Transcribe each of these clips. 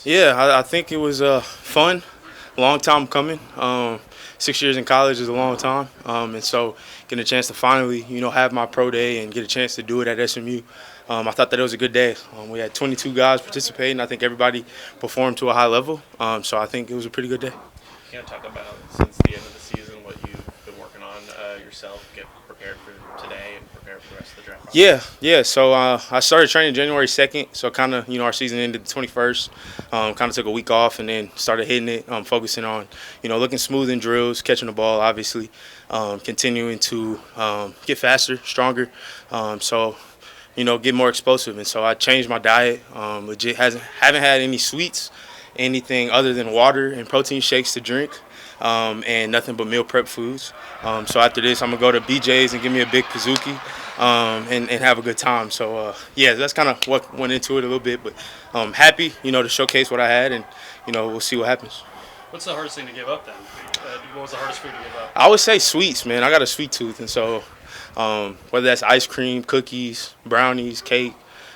Yeah, I think it was fun, long time coming. 6 years in college is a long time, and so getting a chance to finally, have my pro day and get a chance to do it at SMU, I thought that it was a good day. We had 22 guys participating. I think everybody performed to a high level, so I think it was a pretty good day. Can you talk about, since the end of the season, what you've been working on yourself, get prepared for today and prepare for the rest of the draft Yeah, process? yeah. So I started training January 2nd. So kind of, our season ended the 21st. Kind of took a week off and then started hitting it, focusing on, looking smooth in drills, catching the ball, obviously, continuing to get faster, stronger. So, get more explosive. And so I changed my diet. Legit haven't had any sweets, anything other than water and protein shakes to drink. And nothing but meal prep foods. So after this, I'm gonna go to BJ's and give me a big Pizookie, and have a good time. So yeah, that's kind of what went into it a little bit. But happy, to showcase what I had, and we'll see what happens. What's the hardest thing to give up then? What was the hardest food to give up? I would say sweets, man. I got a sweet tooth, and so whether that's ice cream, cookies, brownies, cake,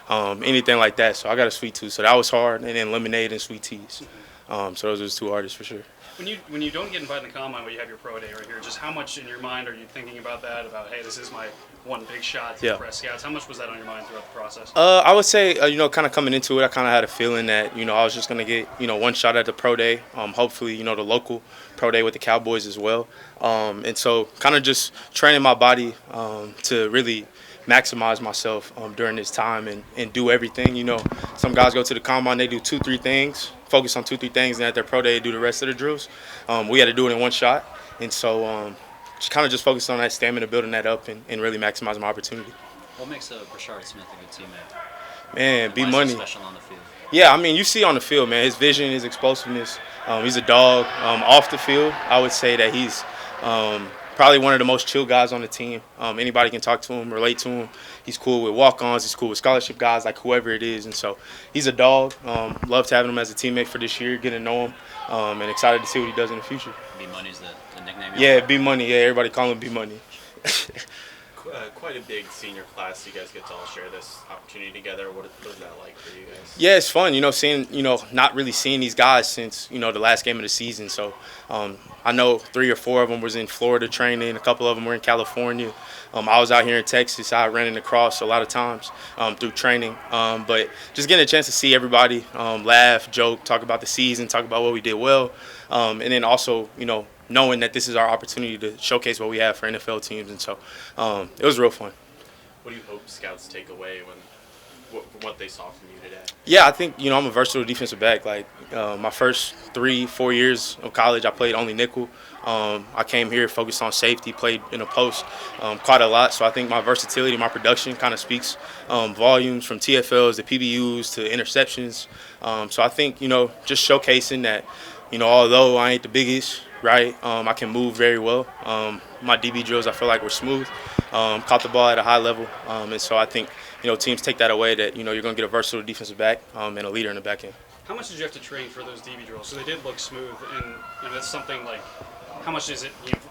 anything like that. So I got a sweet tooth, so that was hard. And then lemonade and sweet teas. So those are the two hardest for sure. When you don't get invited to the combine, but you have your pro day right here, just how much in your mind are you thinking about that? About, hey, this is my one big shot to impress scouts. How much was that on your mind throughout the process? I would say, kind of coming into it, I kind of had a feeling that, I was just going to get, one shot at the pro day. Hopefully, the local pro day with the Cowboys as well. And so kind of just training my body to really maximize myself during this time and do everything. Some guys go to the combine, they do 2-3 things, focus on 2-3 things, and at their pro day, do the rest of the drills. We had to do it in one shot. And so just kind of just focus on that stamina, building that up, and really maximize my opportunity. What makes Brashard Smith a good teammate? Man, Why be is he money. special on the field? Yeah, I mean, you see on the field, man, his vision, his explosiveness. He's a dog. Off the field, I would say that he's probably one of the most chill guys on the team. Anybody can talk to him, relate to him. He's cool with walk-ons. He's cool with scholarship guys, like whoever it is. And so he's a dog. Loved having him as a teammate for this year, getting to know him, and excited to see what he does in the future. B Money's the nickname. Yeah, B Money. Yeah, everybody call him B Money. Quite a big senior class. You guys get to all share this opportunity together. What is that like for you guys? Yeah, it's fun, seeing, not really seeing these guys since, the last game of the season. So I know 3 or 4 of them was in Florida training. A couple of them were in California. I was out here in Texas. I ran in the cross a lot of times through training. But just getting a chance to see everybody laugh, joke, talk about the season, talk about what we did well. And then also, knowing that this is our opportunity to showcase what we have for NFL teams. And so it was real fun. What do you hope scouts take away from what they saw from you today? Yeah, I think, I'm a versatile defensive back. Like my first 3-4 years of college, I played only nickel. I came here focused on safety, played in a post quite a lot. So I think my versatility, my production kind of speaks volumes from TFLs to PBUs to interceptions. So I think, just showcasing that, although I ain't the biggest, right, I can move very well. My DB drills, I feel like, were smooth. Caught the ball at a high level. And so I think, teams take that away, that, you're going to get a versatile defensive back and a leader in the back end. How much did you have to train for those DB drills? So they did look smooth, and that's something like, how much is it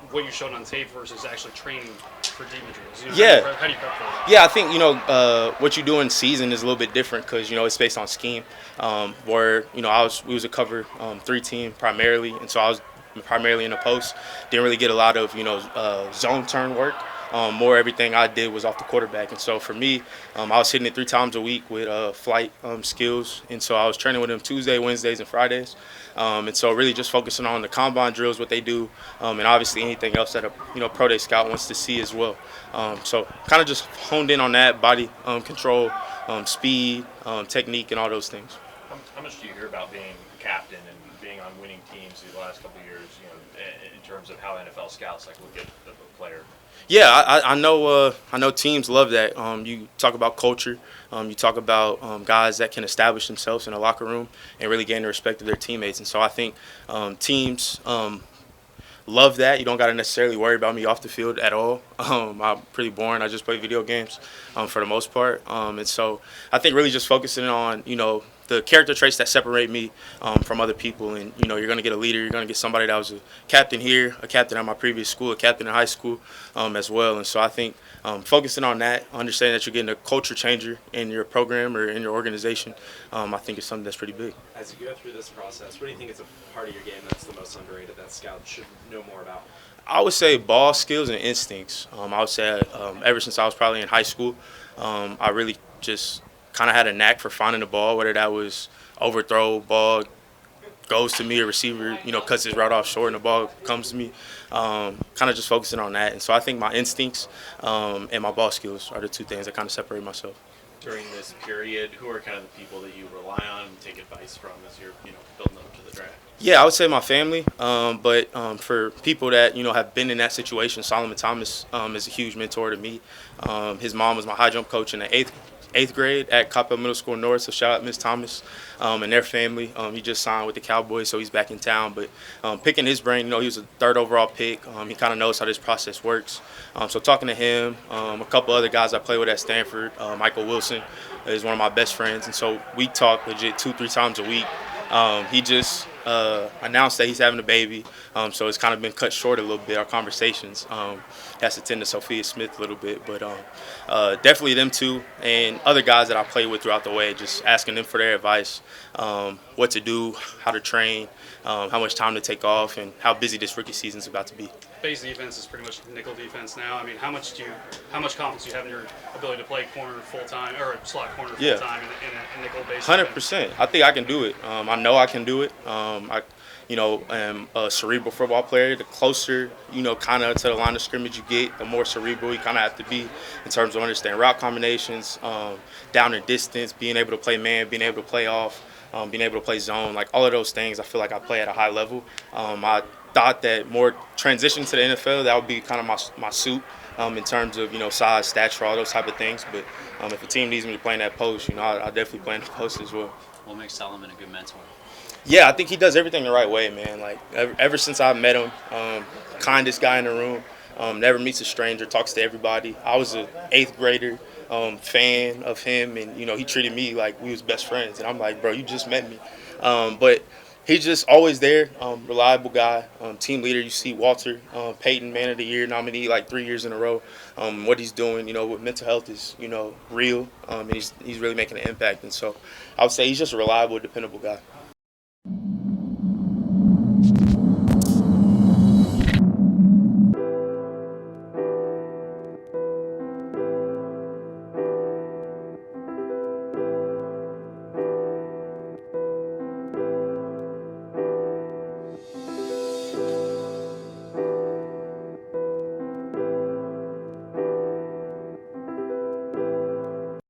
what you showed on tape versus actually training for DB drills? Yeah. How do you prep for that? Yeah, I think, what you do in season is a little bit different because, it's based on scheme. Where, we was a cover 3 team primarily, and so I was primarily in the post. Didn't really get a lot of, zone turn work. More everything I did was off the quarterback. And so for me, I was hitting it 3 times a week with flight skills. And so I was training with them Tuesday, Wednesdays, and Fridays. And so really just focusing on the combine drills, what they do, and obviously anything else that a pro day scout wants to see as well. So kind of just honed in on that, body control, speed, technique, and all those things. How much do you hear about being captain and being on winning teams these last couple of years, in terms of how NFL scouts look at the player? Yeah, I know teams love that. You talk about culture. You talk about guys that can establish themselves in a locker room and really gain the respect of their teammates. And so I think teams love that. You don't got to necessarily worry about me off the field at all. I'm pretty boring. I just play video games for the most part. And so I think really just focusing on, the character traits that separate me from other people. And you're going to get a leader. You're going to get somebody that was a captain here, a captain at my previous school, a captain in high school as well. And so I think focusing on that, understanding that you're getting a culture changer in your program or in your organization, I think is something that's pretty big. As you go through this process, what do you think is a part of your game that's the most underrated that scouts should know more about? I would say ball skills and instincts. I would say ever since I was probably in high school, I really just kind of had a knack for finding the ball, whether that was overthrow, ball goes to me, a receiver, cuts his route off short and the ball comes to me. Kind of just focusing on that. And so I think my instincts and my ball skills are the two things that kind of separate myself. During this period, who are kind of the people that you rely on and take advice from as you're building up to the draft? Yeah, I would say my family, but for people that have been in that situation, Solomon Thomas is a huge mentor to me. His mom was my high jump coach in the eighth grade at Coppell Middle School North, so shout out Miss Thomas and their family. He just signed with the Cowboys, so he's back in town. But picking his brain, he was a 3rd overall pick. He kind of knows how this process works. So talking to him, a couple other guys I play with at Stanford, Michael Wilson is one of my best friends, and so we talk legit 2-3 times a week. He just announced that he's having a baby, so it's kind of been cut short a little bit, our conversations. Has to tend to Sophia Smith a little bit, but definitely them two and other guys that I play with throughout the way, just asking them for their advice, what to do, how to train, how much time to take off, and how busy this rookie season is about to be. Base defense is pretty much nickel defense now. I mean, how much confidence do you have in your ability to play corner full time or slot corner full time in a nickel base? 100%. I think I can do it. I know I can do it. I am a cerebral football player. The closer, kind of to the line of scrimmage you get, the more cerebral you kind of have to be in terms of understanding route combinations, down and distance, being able to play man, being able to play off, being able to play zone. Like all of those things, I feel like I play at a high level. I thought that more transition to the NFL, that would be kind of my suit in terms of, size, stature, all those type of things. But if a team needs me to play in that post, I'll definitely play in the post as well. What makes Solomon a good mentor? Yeah, I think he does everything the right way, man. Like ever since I met him, kindest guy in the room, never meets a stranger, talks to everybody. I was an 8th grader, fan of him, and he treated me like we was best friends. And I'm like, bro, you just met me. But he's just always there, reliable guy, team leader. You see Walter Payton, Man of the Year nominee like 3 years in a row. What he's doing, with mental health is, real, and he's really making an impact. And so I would say he's just a reliable, dependable guy.